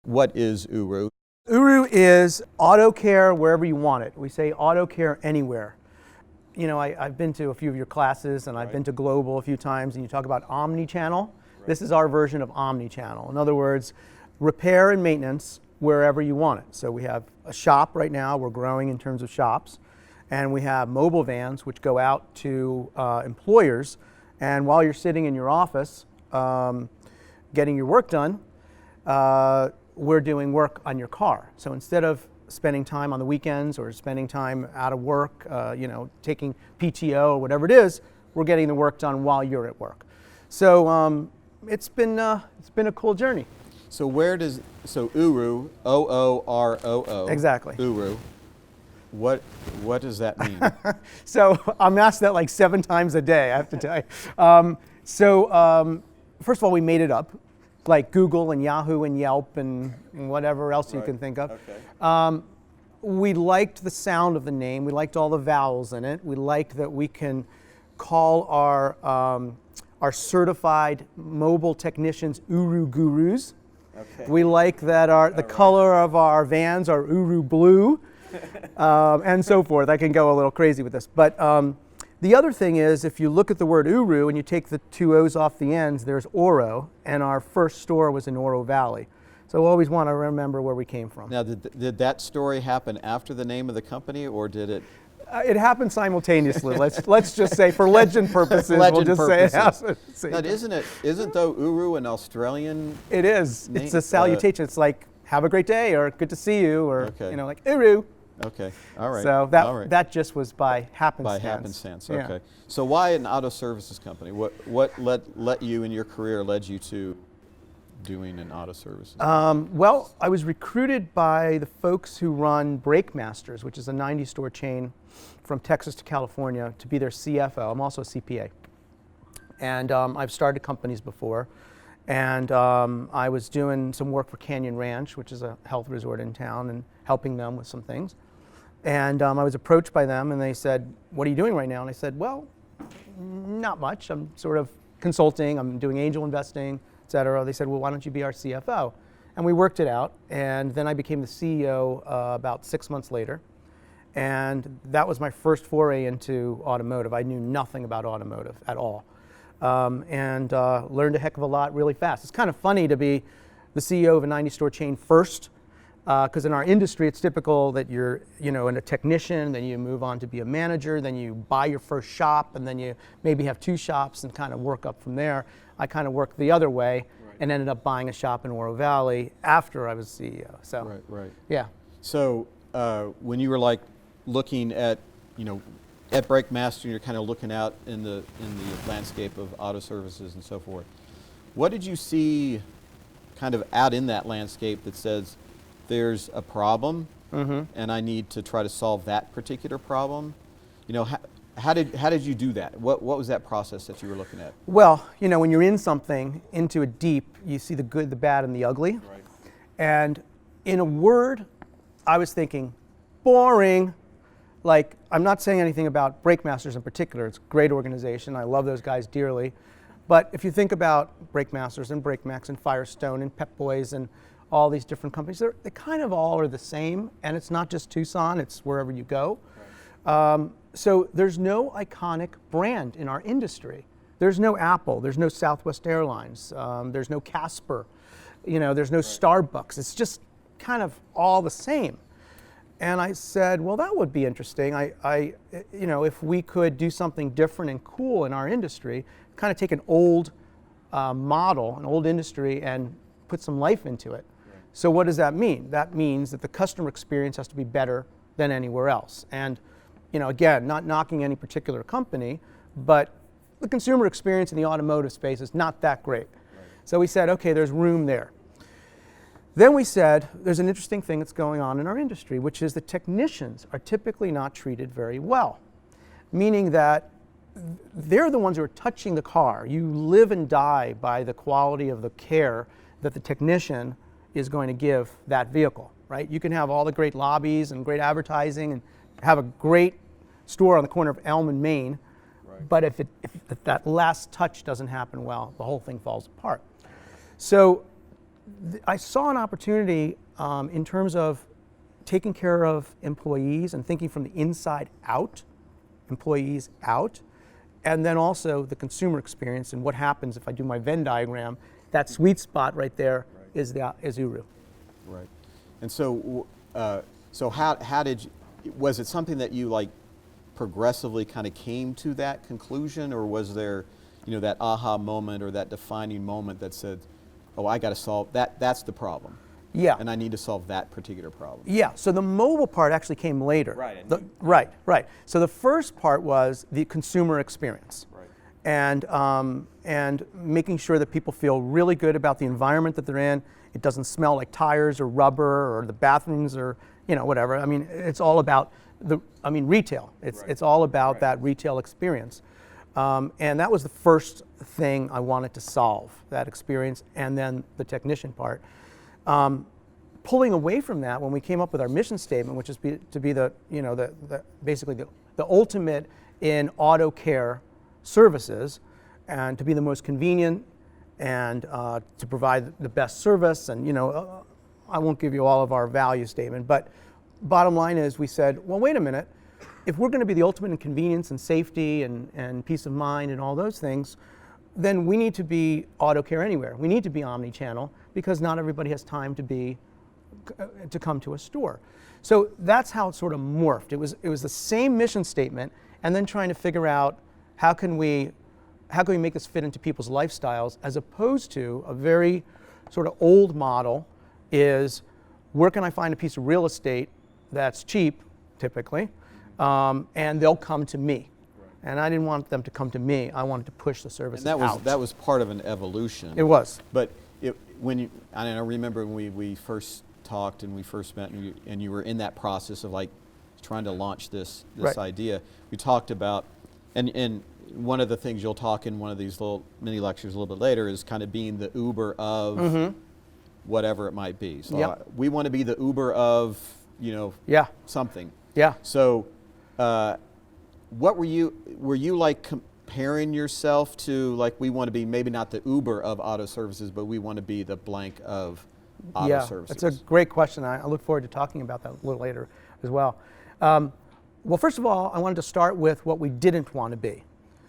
What is OOROO? OOROO is auto care wherever you want it. We say auto care anywhere. You know, I've been to a few of your classes and I've been to Global a few times, and you talk about omni-channel. Right. This is our version of omni-channel. In other words, repair and maintenance wherever you want it. So we have a shop right now, we're growing in terms of shops, and we have mobile vans which go out to employers, and while you're sitting in your office getting your work done, we're doing work on your car. So instead of spending time on the weekends or spending time out of work, you know, taking PTO or whatever it is, we're getting the work done while you're at work. So it's been a cool journey. So OOROO, OOROO. Exactly. OOROO. What does that mean? So I'm asked that like 7 times a day, I have to tell you. First of all, we made it up, like Google and Yahoo and Yelp and whatever else you can think of. Okay. We liked the sound of the name. We liked all the vowels in it. We liked that we can call our certified mobile technicians OOROO gurus. Okay. We like that the color of our vans are OOROO blue, and so forth. I can go a little crazy with this. But the other thing is, if you look at the word OOROO and you take the 2 O's off the ends, there's OOROO, and our first store was in Oro Valley. So we always want to remember where we came from. Now, did that story happen after the name of the company, or did it? It happened simultaneously. Let's just say, for legend purposes, we'll just say it happened. Now, isn't though OOROO an Australian? It is. Name? It's a salutation. It's like, have a great day, or good to see you, or you know, like OOROO. Okay, all right. So that just was by happenstance. By happenstance, Yeah. okay. So why an auto services company? What led you in your career, led you to doing an auto services? Well, I was recruited by the folks who run Brake Masters, which is a 90-store chain from Texas to California, to be their CFO. I'm also a CPA. And I've started companies before. And I was doing some work for Canyon Ranch, which is a health resort in town, and helping them with some things. And I was approached by them, and they said, "What are you doing right now?" And I said, "Well, not much. I'm sort of consulting. I'm doing angel investing, et cetera." They said, "Well, why don't you be our CFO?" And we worked it out, and then I became the CEO about 6 months later. And that was my first foray into automotive. I knew nothing about automotive at all. And learned a heck of a lot really fast. It's kind of funny to be the CEO of a 90-store chain first, because in our industry it's typical that you're, you know, a technician, then you move on to be a manager, then you buy your first shop, and then you maybe have 2 shops and kind of work up from there. I kind of worked the other way and ended up buying a shop in Oro Valley after I was CEO. So, right. Yeah. So when you were like looking at, you know, at Brake Master, you're kind of looking out in the landscape of auto services and so forth. What did you see kind of out in that landscape that says there's a problem and I need to try to solve that particular problem? You know, how did you do that? What was that process that you were looking at? Well, you know, when you're in something, into it deep, you see the good, the bad, and the ugly. Right. And in a word, I was thinking, boring. Like, I'm not saying anything about Brake Masters in particular. It's a great organization. I love those guys dearly. But if you think about Brake Masters and BrakeMax and Firestone and Pep Boys and all these different companies, they kind of all are the same. And it's not just Tucson, it's wherever you go. Right. So there's no iconic brand in our industry. There's no Apple, there's no Southwest Airlines, there's no Casper, you know, there's no Starbucks. It's just kind of all the same. And I said, well, that would be interesting. You know, if we could do something different and cool in our industry, kind of take an old model, an old industry, and put some life into it. Right. So what does that mean? That means that the customer experience has to be better than anywhere else. And, you know, again, not knocking any particular company, but the consumer experience in the automotive space is not that great. Right. So we said, okay, there's room there. Then we said, there's an interesting thing that's going on in our industry, which is the technicians are typically not treated very well, meaning that they're the ones who are touching the car. You live and die by the quality of the care that the technician is going to give that vehicle, right? You can have all the great lobbies and great advertising and have a great store on the corner of Elm and Main, but if that last touch doesn't happen well, the whole thing falls apart. So I saw an opportunity in terms of taking care of employees and thinking from the inside out, employees out, and then also the consumer experience and what happens if I do my Venn diagram. That sweet spot right there is OOROO. Right. And so, so how did you, was it something that you like progressively kind of came to that conclusion, or was there, that aha moment or that defining moment that said, oh, I got to solve that, that's the problem. Yeah. And I need to solve that particular problem. Yeah, so the mobile part actually came later. Right. Right. So the first part was the consumer experience. Right. And making sure that people feel really good about the environment that they're in. It doesn't smell like tires or rubber, or the bathrooms or whatever. I mean, it's all about retail. It's all about that retail experience. And that was the first thing I wanted to solve, that experience, and then the technician part. Pulling away from that, when we came up with our mission statement, which is to be basically the ultimate in auto care services, and to be the most convenient, and to provide the best service, and I won't give you all of our value statement, but bottom line is we said, well, wait a minute, if we're going to be the ultimate in convenience and safety and peace of mind and all those things, then we need to be auto care anywhere. We need to be omni-channel, because not everybody has time to come to a store. So that's how it sort of morphed. It was the same mission statement, and then trying to figure out how can we make this fit into people's lifestyles, as opposed to a very sort of old model is, where can I find a piece of real estate that's cheap, typically, and they'll come to me. And I didn't want them to come to me. I wanted to push the services out. That was part of an evolution. It was. But I remember when we first talked and we first met, and you were in that process of like trying to launch this idea. We talked about, and one of the things you'll talk in one of these little mini lectures a little bit later is kind of being the Uber of whatever it might be. So we want to be the Uber of something. Yeah. So. What were you like comparing yourself to, like, we want to be maybe not the Uber of auto services, but we want to be the blank of auto services? That's a great question. I look forward to talking about that a little later as well. Well, first of all, I wanted to start with what we didn't want to be.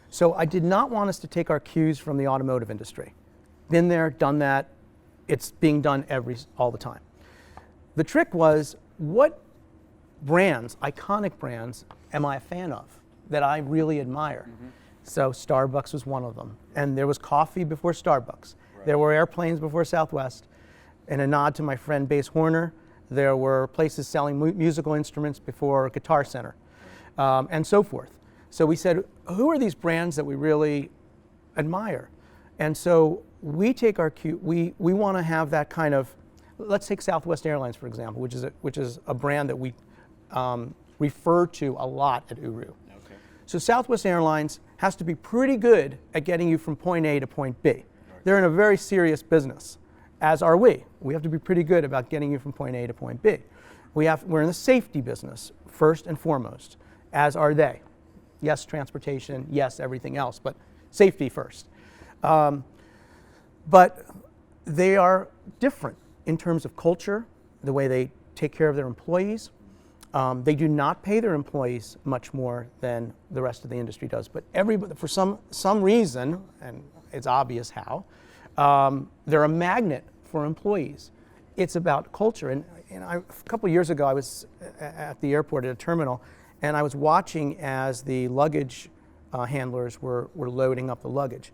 So I did not want us to take our cues from the automotive industry. Been there, done that. It's being done all the time. The trick was, what brands, iconic brands, am I a fan of that I really admire? So Starbucks was one of them. And there was coffee before Starbucks. There were airplanes before Southwest. And a nod to my friend Bass Horner, there were places selling musical instruments before Guitar Center, and so forth. So we said, who are these brands that we really admire? And so we take our cue, we want to have that kind of, let's take Southwest Airlines, for example, which is a brand that we refer to a lot at OOROO. Okay. So Southwest Airlines has to be pretty good at getting you from point A to point B. Right. They're in a very serious business, as are we. We have to be pretty good about getting you from point A to point B. We're in the safety business, first and foremost, as are they. Yes, transportation, yes, everything else, but safety first. But they are different in terms of culture, the way they take care of their employees. They do not pay their employees much more than the rest of the industry does, but everybody, for some reason, and it's obvious how, they're a magnet for employees. It's about culture. And a couple of years ago, I was at the airport at a terminal, and I was watching as the luggage handlers were loading up the luggage.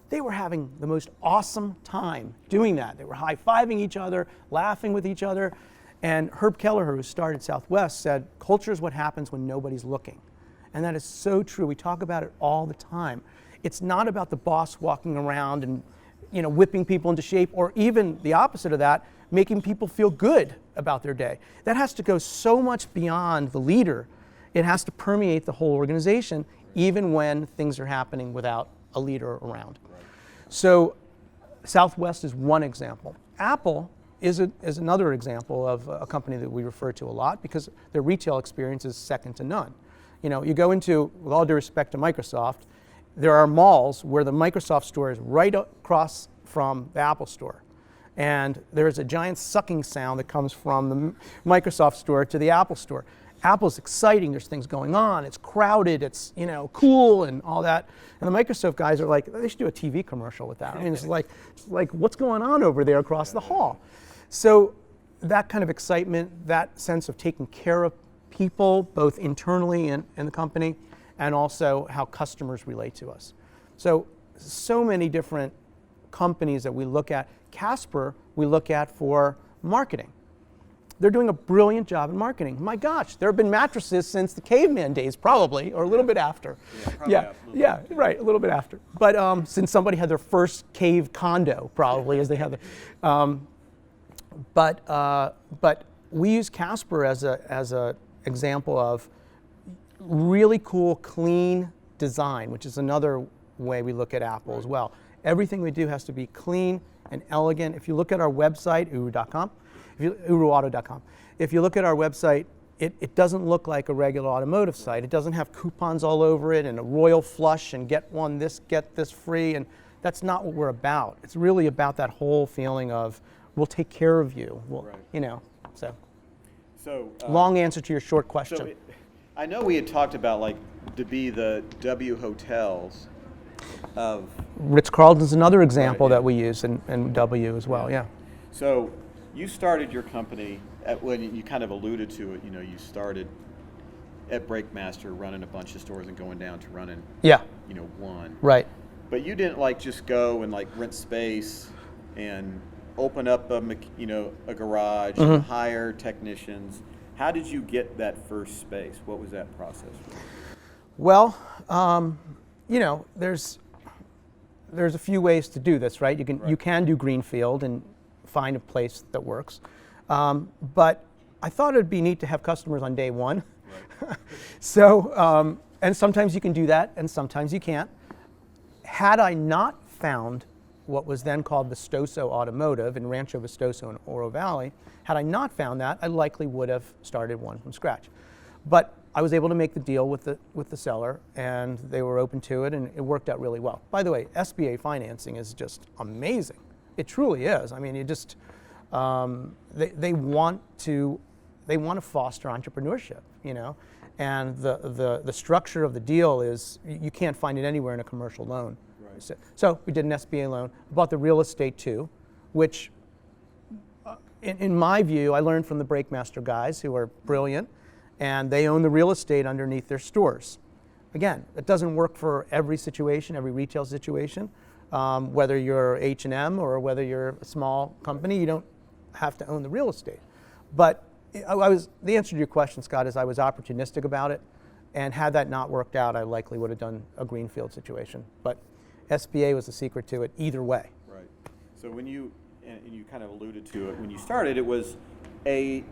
They were having the most awesome time doing that. They were high-fiving each other, laughing with each other. And Herb Kelleher, who started Southwest, said, culture is what happens when nobody's looking. And that is so true. We talk about it all the time. It's not about the boss walking around and whipping people into shape, or even the opposite of that, making people feel good about their day. That has to go so much beyond the leader. It has to permeate the whole organization, even when things are happening without a leader around. Right. So Southwest is one example. Apple is another example of a company that we refer to a lot, because their retail experience is second to none. You go into, with all due respect to Microsoft, there are malls where the Microsoft store is right across from the Apple store. And there's a giant sucking sound that comes from the Microsoft store to the Apple store. Apple's exciting, there's things going on, it's crowded, it's cool and all that. And the Microsoft guys are like, they should do a TV commercial with that. I mean, it's like what's going on over there across the hall? So that kind of excitement, that sense of taking care of people, both internally in the company, and also how customers relate to us. So many different companies that we look at. Casper, we look at for marketing. They're doing a brilliant job in marketing. My gosh, there have been mattresses since the caveman days, probably, or a little bit after. Right, a little bit after. But since somebody had their first cave condo, probably, as they have the. But we use Casper as a example of really cool, clean design, which is another way we look at Apple as well. Everything we do has to be clean and elegant. If you look at our website, OOROO.com, OOROOauto.com. If you look at our website, it doesn't look like a regular automotive site. It doesn't have coupons all over it and a royal flush and get this free. And that's not what we're about. It's really about that whole feeling of we'll take care of you. Long answer to your short question. So I know we had talked about to be the W hotels of Ritz-Carlton's another example that we use and W as well. Yeah. So you started your company when you kind of alluded to it. You started at Breakmaster running a bunch of stores and going down to running one. Right. But you didn't just go and rent space and open up a garage and hire technicians. How did you get that first space? What was that process? Well, there's a few ways to do this, right? You can do greenfield and find a place that works. But I thought it would be neat to have customers on day one. Right. So, and sometimes you can do that and sometimes you can't. Had I not found what was then called the Stoso Automotive in Rancho Vistoso in Oro Valley, had I not found that, I likely would have started one from scratch. But I was able to make the deal with the seller, and they were open to it, and it worked out really well. By the way, SBA financing is just amazing. It truly is. I mean, they want to foster entrepreneurship, and the structure of the deal is you can't find it anywhere in a commercial loan. Right. So we did an SBA loan, bought the real estate too, which, in my view, I learned from the Breakmaster guys who are brilliant. And they own the real estate underneath their stores. Again, it doesn't work for every situation, every retail situation. Whether you're H&M or whether you're a small company, you don't have to own the real estate. But the answer to your question, Scott, is I was opportunistic about it. And had that not worked out, I likely would have done a greenfield situation. But SBA was the secret to it either way. Right. So when you kind of alluded to it, when you started, it was a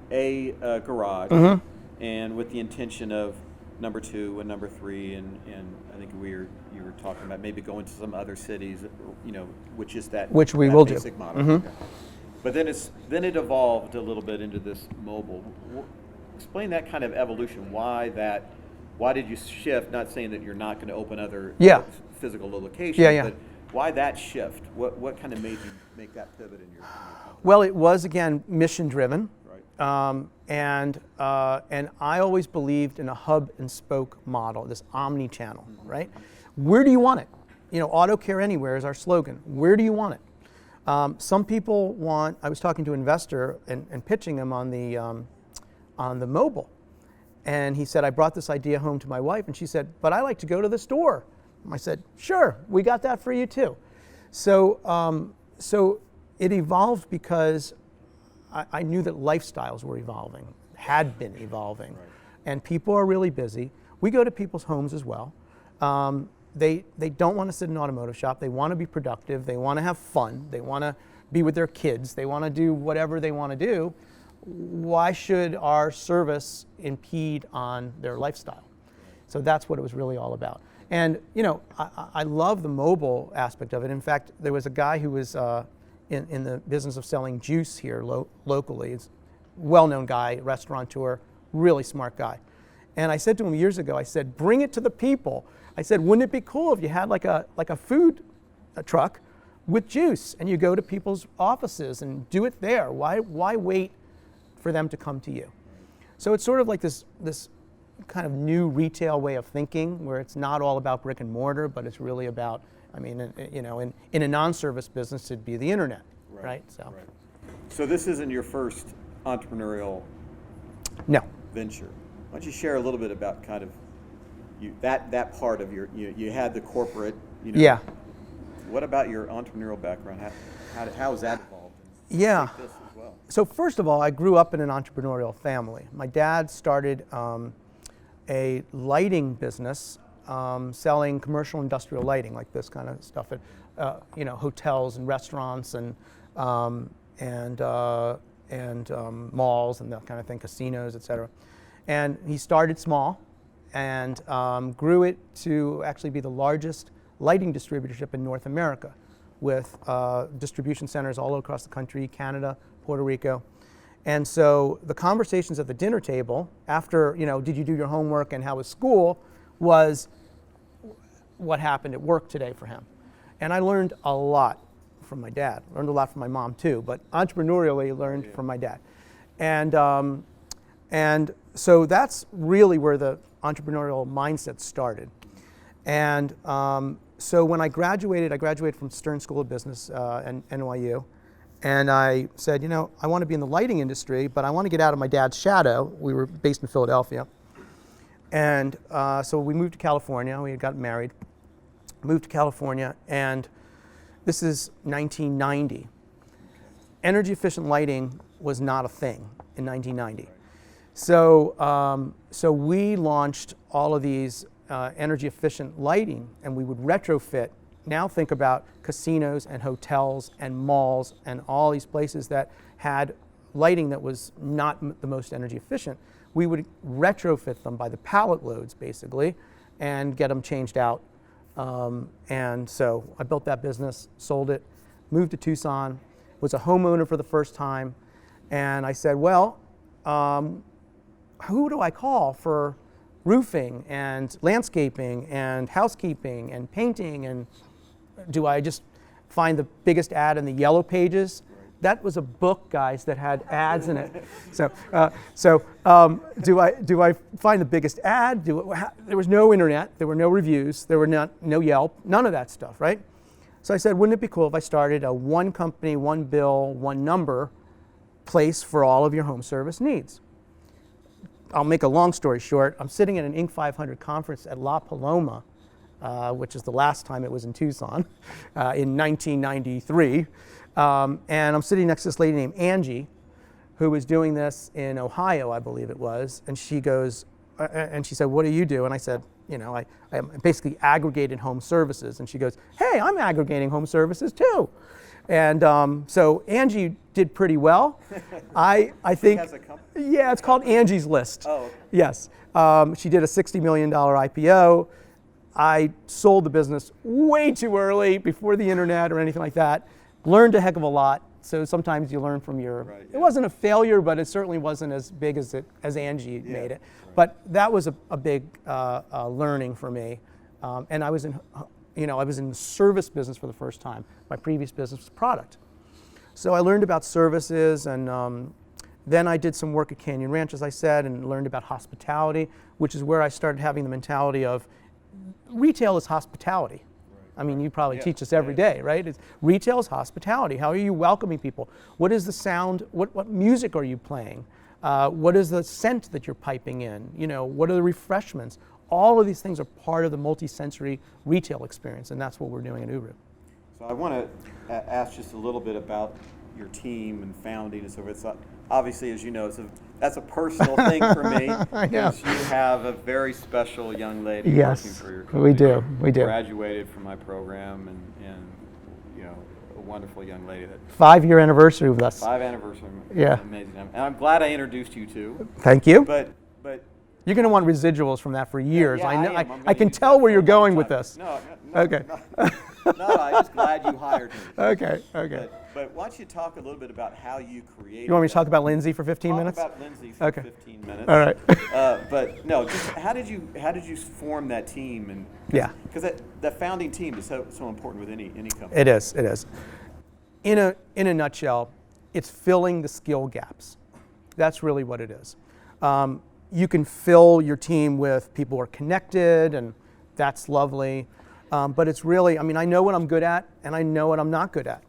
garage. Mm-hmm. And with the intention of number 2 and number 3, and I think you were talking about maybe going to some other cities, which is that which we will basic do. Model. Mm-hmm. Okay. But then it evolved a little bit into this mobile. Explain that kind of evolution. Why did you shift? Not saying that you're not going to open other physical locations, but why that shift? What kind of made you make that pivot in your company? Well, it was again mission driven. And I always believed in a hub and spoke model, this omni-channel, right? Where do you want it? Auto care anywhere is our slogan. Where do you want it? Some people want, I was talking to an investor and pitching him on the mobile. And he said, I brought this idea home to my wife, and she said, but I like to go to the store. I said, sure, we got that for you too. So it evolved because I knew that lifestyles were evolving, had been evolving, and people are really busy. We go to people's homes as well. They don't want to sit in an automotive shop. They want to be productive. They want to have fun. They want to be with their kids. They want to do whatever they want to do. Why should our service impede on their lifestyle? So that's what it was really all about. And I love the mobile aspect of it. In fact, there was a guy who was in the business of selling juice here locally. It's a well-known guy, restaurateur, really smart guy. And I said to him years ago, I said, bring it to the people. I said, wouldn't it be cool if you had like a food truck, with juice, and you go to people's offices and do it there. Why wait for them to come to you? So it's sort of like this kind of new retail way of thinking, where it's not all about brick and mortar, but it's really about, I mean, you know, in a non-service business, it'd be the internet, right? So this isn't your first entrepreneurial No. venture. Why don't you share a little bit about kind of that part of you had the corporate, you know. Yeah. What about your entrepreneurial background? How has that evolved? Yeah. This as well. So first of all, I grew up in an entrepreneurial family. My dad started a lighting business, selling commercial industrial lighting, like this kind of stuff at you know, hotels and restaurants and malls and that kind of thing, casinos, etc. And he started small and grew it to actually be the largest lighting distributorship in North America, with distribution centers all across the country, Canada, Puerto Rico. And so the conversations at the dinner table after, you know, did you do your homework and how was school, was what happened at work today for him. And I learned a lot from my dad. Learned a lot from my mom too, but entrepreneurially learned from my dad. And so that's really where the entrepreneurial mindset started. And so when I graduated from Stern School of Business and NYU. And I said, you know, I want to be in the lighting industry, but I want to get out of my dad's shadow. We were based in Philadelphia. And so we moved to California. We had gotten married, moved to California, and this is 1990. Energy efficient lighting was not a thing in 1990. So, so we launched all of these energy efficient lighting, and we would retrofit. Now think about casinos and hotels and malls and all these places that had lighting that was not the most energy efficient. We would retrofit them by the pallet loads, basically, and get them changed out. And so I built that business, sold it, moved to Tucson, was a homeowner for the first time, and I said, well, who do I call for roofing and landscaping and housekeeping and painting? And do I just find the biggest ad in the yellow pages? That was a book, guys, that had ads in it. So do I find the biggest ad? There was no internet, there were no reviews, there were no Yelp, none of that stuff, right? So I said, wouldn't it be cool if I started a one company, one bill, one number place for all of your home service needs? I'll make a long story short. I'm sitting at an Inc. 500 conference at La Paloma, which is the last time it was in Tucson, in 1993. And I'm sitting next to this lady named Angie, who was doing this in Ohio, I believe it was. And she goes, and she said, what do you do? And I said, you know, I basically aggregated home services. And she goes, hey, I'm aggregating home services too. And so Angie did pretty well. I think, has a company? Yeah, it's called Angie's List. Oh, okay. Yes. She did a $60 million IPO. I sold the business way too early, before the internet or anything like that. Learned a heck of a lot. So sometimes you learn from your, right, yeah. It wasn't a failure, but it certainly wasn't as big as Angie made it. Right. But that was a big learning for me. And I was in the service business for the first time. My previous business was product. So I learned about services, and then I did some work at Canyon Ranch, as I said, and learned about hospitality, which is where I started having the mentality of retail is hospitality. I mean, you probably teach this every day, right? Retail is hospitality. How are you welcoming people? What is the sound? What music are you playing? What is the scent that you're piping in? You know, what are the refreshments? All of these things are part of the multi-sensory retail experience, and that's what we're doing at OOROO. So I want to ask just a little bit about your team and founding and so forth. So obviously, as you know, that's a personal thing for me. Because you have a very special young lady working for your company. We do. Graduated from my program, and you know, a wonderful young lady that 5-year anniversary with us. 5 anniversary. Yeah. Amazing. And I'm glad I introduced you to. Thank you. But you're going to want residuals from that for years. Yeah, I know. I I can tell where you're going with this. No, Okay. no. No, I'm just glad you hired him. Okay. But why don't you talk a little bit about how you created? You want me to that? talk about Lindsay for 15 minutes? Talk about Lindsay for Okay. 15 minutes. All right. But no, just how did you form that team? And Yeah. because that founding team is so important with any company. It is. In a nutshell, it's filling the skill gaps. That's really what it is. You can fill your team with people who are connected, and that's lovely. But it's really, I know what I'm good at, and I know what I'm not good at.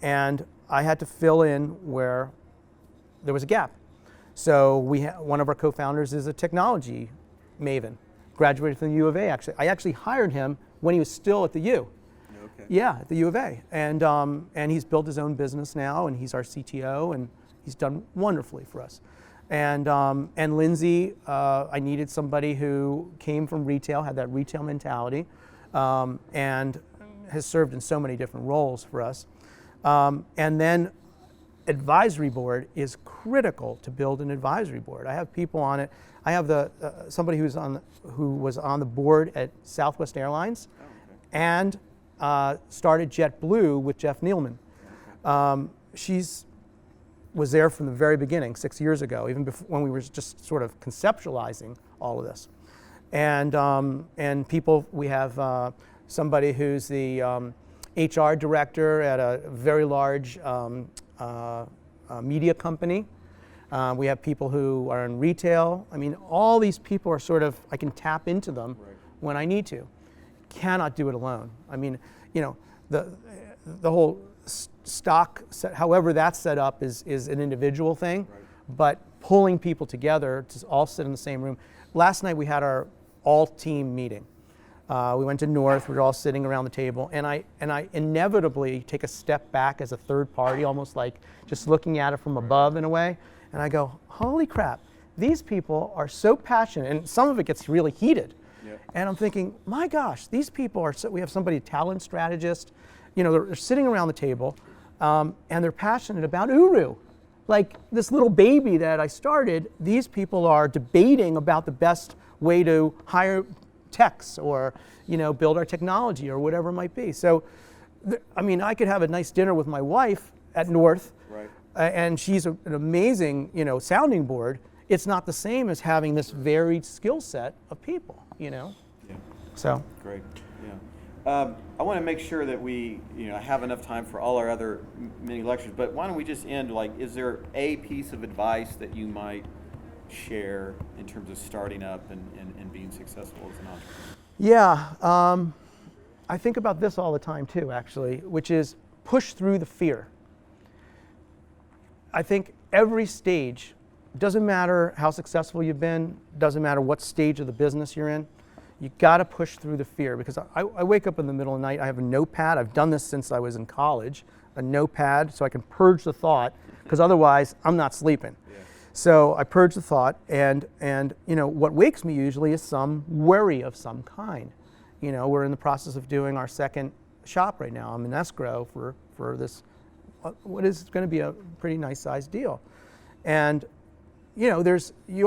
And I had to fill in where there was a gap. So one of our co-founders is a technology maven, graduated from the U of A. I actually hired him when he was still at the U. Okay. Yeah, at the U of A, and he's built his own business now, and he's our CTO, and he's done wonderfully for us. And Lindsay, I needed somebody who came from retail, had that retail mentality, and has served in so many different roles for us. And then advisory board is critical to build an advisory board. I have people on it. I have somebody who was on the board at Southwest Airlines, and started JetBlue with Jeff Nealman. She's was there from the very beginning, 6 years ago, even before, when we were just sort of conceptualizing all of this. And people, we have somebody who's the HR director at a very large media company. We have people who are in retail. All these people are sort of, I can tap into them when I need to. Cannot do it alone. The whole stock, however that's set up is an individual thing, but pulling people together to all sit in the same room. Last night we had our all-team meeting. We went to North, we were all sitting around the table, and I inevitably take a step back as a third party, almost like just looking at it from above in a way, and I go, holy crap, these people are so passionate, and some of it gets really heated. And I'm thinking, my gosh, these people are we have somebody, a talent strategist, they're sitting around the table, and they're passionate about OOROO. Like this little baby that I started, these people are debating about the best way to hire techs or, build our technology or whatever it might be. So, I could have a nice dinner with my wife at North, and she's an amazing, sounding board. It's not the same as having this varied skill set of people, So. Great. I want to make sure that we, have enough time for all our other mini lectures, but why don't we just end, is there a piece of advice that you might share in terms of starting up and being successful as an entrepreneur? Yeah, I think about this all the time too, actually, which is push through the fear. I think every stage, doesn't matter how successful you've been, doesn't matter what stage of the business you're in, you got to push through the fear, because I wake up in the middle of the night, I have a notepad, I've done this since I was in college, a notepad so I can purge the thought, because otherwise I'm not sleeping. So I purge the thought, and what wakes me usually is some worry of some kind. We're in the process of doing our second shop right now. I'm in escrow for this, what is going to be a pretty nice sized deal. And you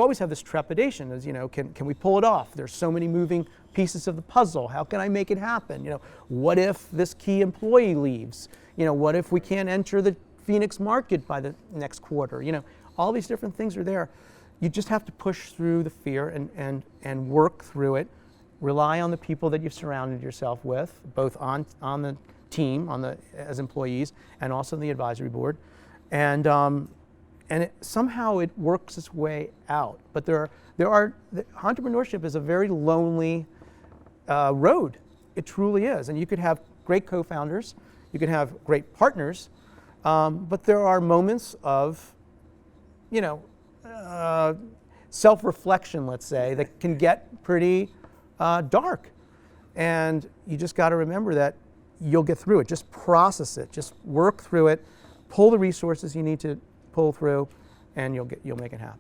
always have this trepidation as, can we pull it off? There's so many moving pieces of the puzzle. How can I make it happen? What if this key employee leaves? What if we can't enter the Phoenix market by the next quarter? All these different things are there. You just have to push through the fear and work through it. Rely on the people that you've surrounded yourself with, both on the team, as employees, and also the advisory board. And somehow it works its way out. But entrepreneurship is a very lonely road. It truly is. And you could have great co-founders, you could have great partners, but there are moments of, self-reflection, let's say, that can get pretty dark. And you just got to remember that you'll get through it. Just process it. Just work through it. Pull the resources you need to pull through, and you'll make it happen.